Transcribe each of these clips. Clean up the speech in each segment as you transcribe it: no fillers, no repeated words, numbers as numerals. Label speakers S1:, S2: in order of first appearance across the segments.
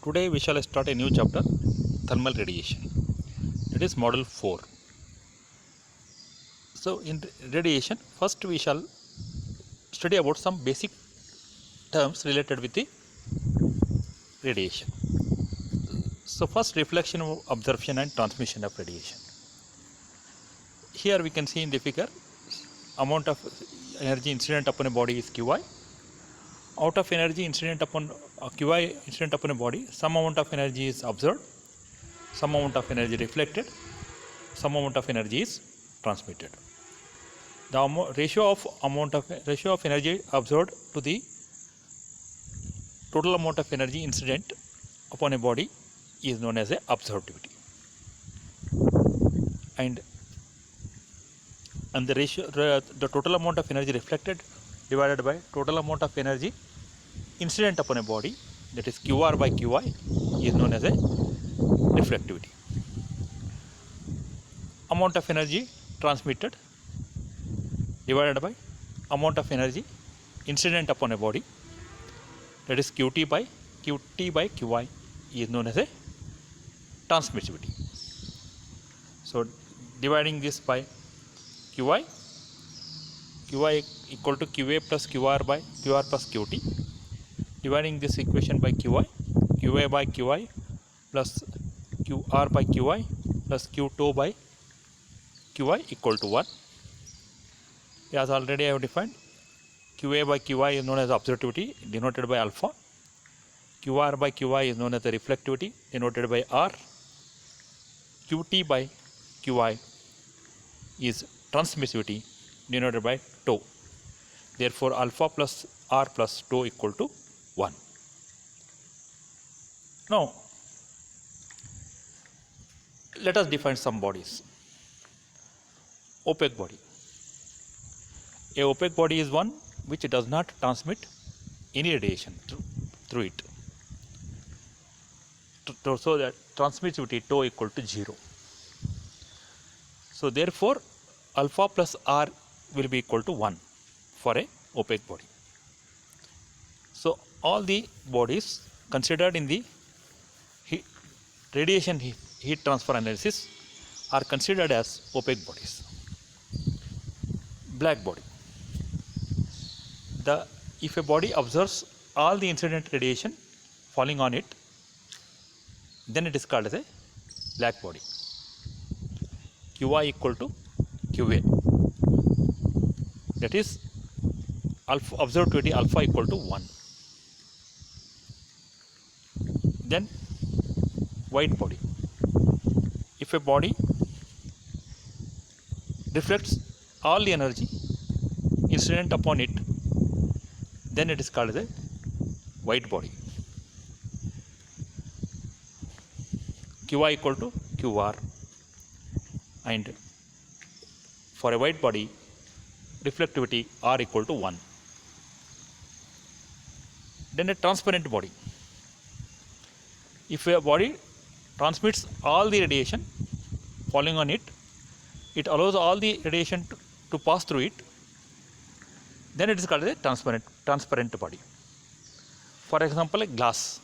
S1: Today we shall start a new chapter, thermal radiation. It is model 4. So in radiation, first we shall study about some basic terms related with the radiation. So first, reflection, absorption and transmission of radiation. Here we can see in the figure, amount of energy incident upon a body is Qi. Out of energy incident upon Qi incident upon a body, some amount of energy is absorbed, some amount of energy reflected, some amount of energy is transmitted. The ratio of energy absorbed to the total amount of energy incident upon a body is known as a absorptivity, and the ratio, the total amount of energy reflected divided by total amount of energy incident upon a body, that is QR by Qi, is known as a reflectivity. Amount of energy transmitted divided by amount of energy incident upon a body, that is Qt by Qi, is known as a transmissivity. So dividing this by Qi equal to Qa plus Qr by Qr plus Qt. Dividing this equation by Qi by Qi plus Qr by Qi plus Q2 by Qi equal to 1. As already I have defined, Qa by Qi is known as absorptivity, denoted by alpha. Qr by Qi is known as the reflectivity, denoted by R. Qt by Qi is transmissivity, denoted by tau. Therefore, alpha plus R plus tau equal to 1. Now, let us define some bodies. Opaque body. A opaque body is one which does not transmit any radiation through it. So that transmissivity tau equal to 0. So therefore, alpha plus R will be equal to 1 for a opaque body. So all the bodies considered in the radiation heat transfer analysis are considered as opaque bodies. Black body. If a body absorbs all the incident radiation falling on it, then it is called as a black body. Qi equal to Qa. That is absorptivity alpha equal to 1. Then white body. If a body reflects all the energy incident upon it, then it is called as a white body. Qi equal to Qr, and for a white body, reflectivity R equal to 1. Then a transparent body. If a body transmits all the radiation falling on it, it allows all the radiation to pass through it, then it is called a transparent body. For example, a glass.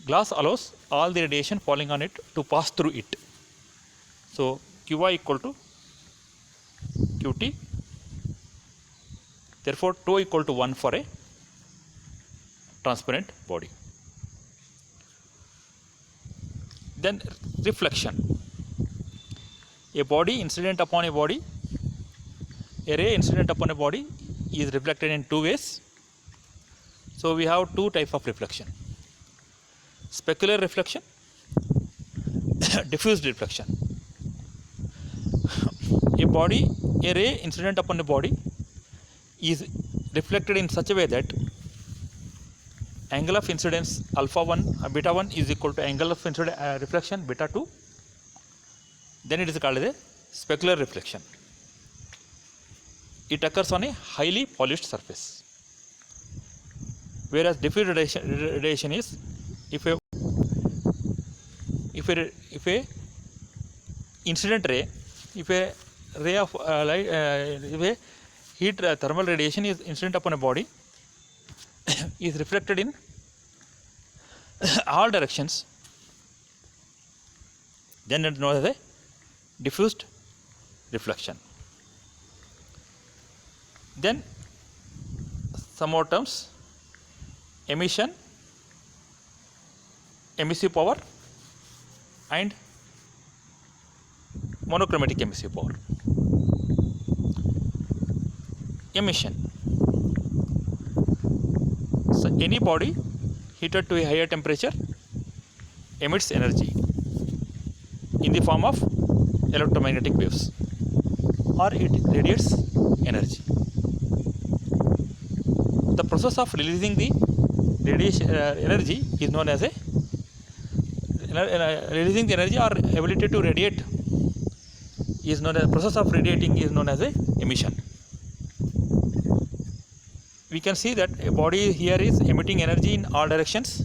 S1: Glass allows all the radiation falling on it to pass through it. So Qi equal to Qt. Therefore, tau equal to 1 for a transparent body. Then reflection. A body incident upon a body, a ray incident upon a body is reflected in two ways. So we have two types of reflection: specular reflection, diffused reflection. A ray incident upon a body is reflected in such a way that angle of incidence alpha 1 beta 1 is equal to angle of reflection beta 2. Then it is called as a specular reflection. It occurs on a highly polished surface. Whereas diffused radiation is if a incident ray, if a ray of light, if a heat thermal radiation is incident upon a body is reflected in all directions, then it is known as a diffused reflection. Then some more terms: emission, emissive power, and monochromatic emissive power. Emission. So any body heated to a higher temperature emits energy in the form of electromagnetic waves, or it radiates energy. The process of releasing the radiation energy is known as a releasing the energy or ability to radiate is known as process of radiating is known as a emission. We can see that a body here is emitting energy in all directions.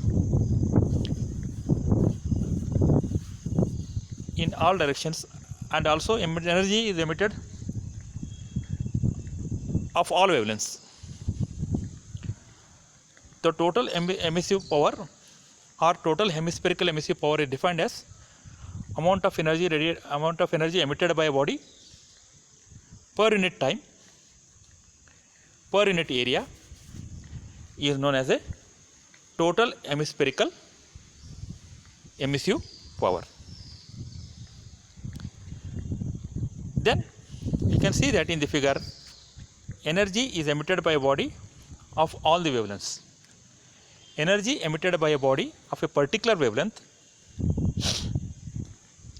S1: And also energy is emitted of all wavelengths. The total emissive power or total hemispherical emissive power is defined as amount of energy emitted by a body per unit time per unit area is known as a total hemispherical emissive power. Then you can see that in the figure, energy is emitted by a body of all the wavelengths. Energy emitted by a body of a particular wavelength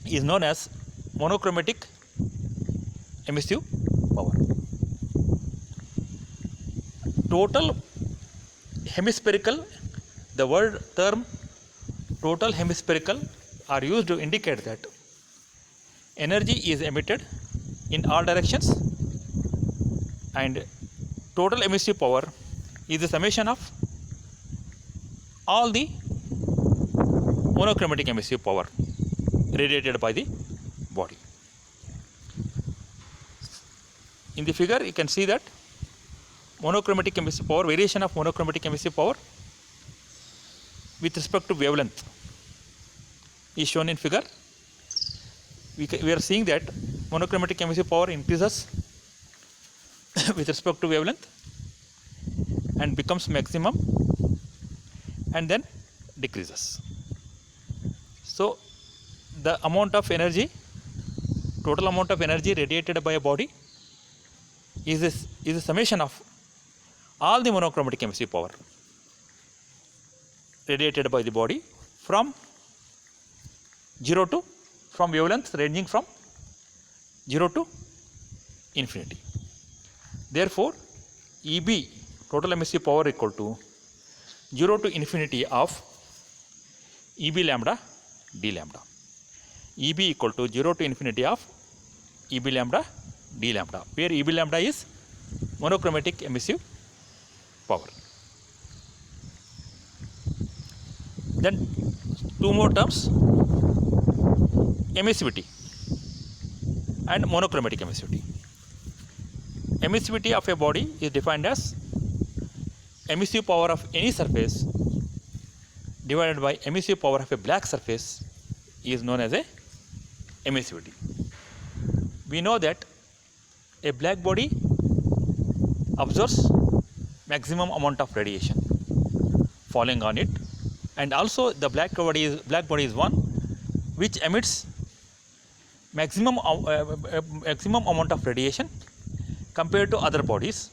S1: is known as monochromatic emissive power. Total hemispherical, the word term total hemispherical are used to indicate that energy is emitted in all directions, and total emissive power is the summation of all the monochromatic emissive power radiated by the body. In the figure you can see that monochromatic emissive power, variation of monochromatic emissive power with respect to wavelength is shown in figure. We are seeing that monochromatic emissive power increases with respect to wavelength and becomes maximum and then decreases. So the amount of energy, total amount of energy radiated by a body is a summation of all the monochromatic emissive power radiated by the body from wavelengths ranging from 0 to infinity. Therefore, EB, total emissive power, equal to 0 to infinity of EB lambda d lambda. EB equal to 0 to infinity of EB lambda d lambda, where EB lambda is monochromatic emissive power. Then two more terms, emissivity and monochromatic emissivity. Emissivity of a body is defined as emissive power of any surface divided by emissive power of a black surface is known as a emissivity. We know that a black body absorbs maximum amount of radiation falling on it, and also the black body is one which emits maximum amount of radiation compared to other bodies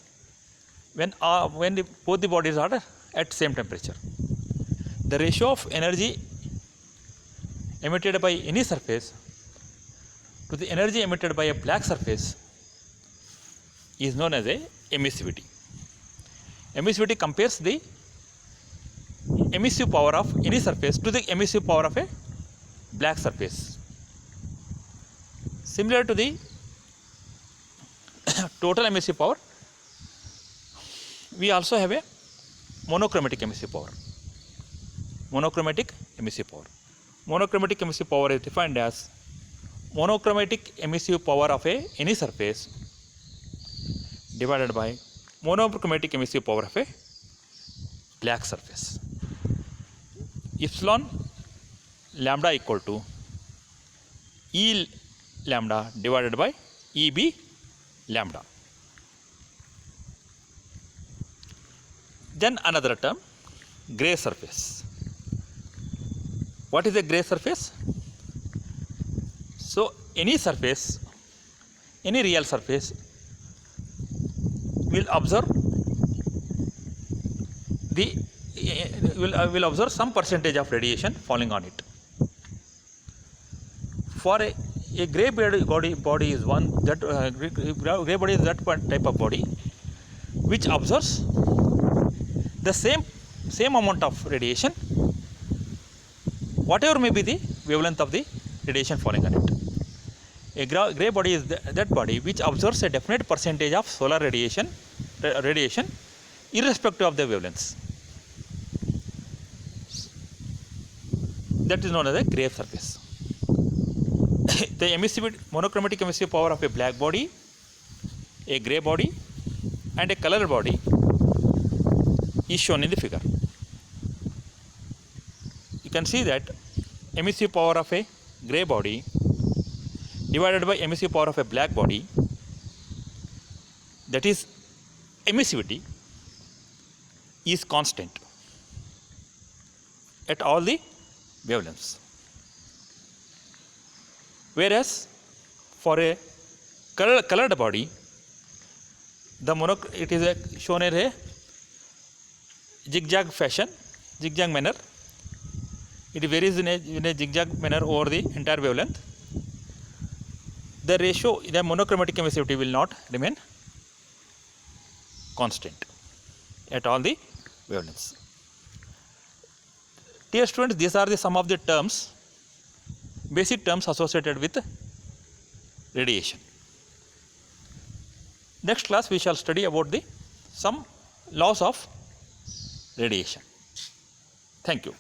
S1: when both the bodies are at same temperature. The ratio of energy emitted by any surface to the energy emitted by a black surface is known as a emissivity. Emissivity compares the emissive power of any surface to the emissive power of a black surface. Similar to the total emissive power, we also have a monochromatic emissive power. Monochromatic emissive power. Monochromatic emissive power is defined as monochromatic emissive power of any surface divided by monochromatic emissive power of a black surface epsilon lambda equal to E lambda divided by EB lambda. Then another term, gray surface. What is a gray surface? So any surface, any real surface will observe the will observe some percentage of radiation falling on it. For a gray body is one that gray body is that type of body which observes the same amount of radiation, whatever may be the wavelength of the radiation falling on it. A gray body is that body which observes a definite percentage of solar radiation irrespective of the wavelengths. That is known as a gray surface. The monochromatic emissive power of a black body, a gray body and a colored body is shown in the figure. You can see that emissive power of a gray body divided by emissive power of a black body, that is emissivity, is constant at all the wavelengths. Whereas for a colored body, it is shown in a zigzag fashion, zigzag manner. It varies in a zigzag manner over the entire wavelength. The ratio, the monochromatic emissivity will not remain constant at all the wavelengths. Dear students, these are some of the terms, basic terms associated with radiation. Next class we shall study about some laws of radiation. Thank you.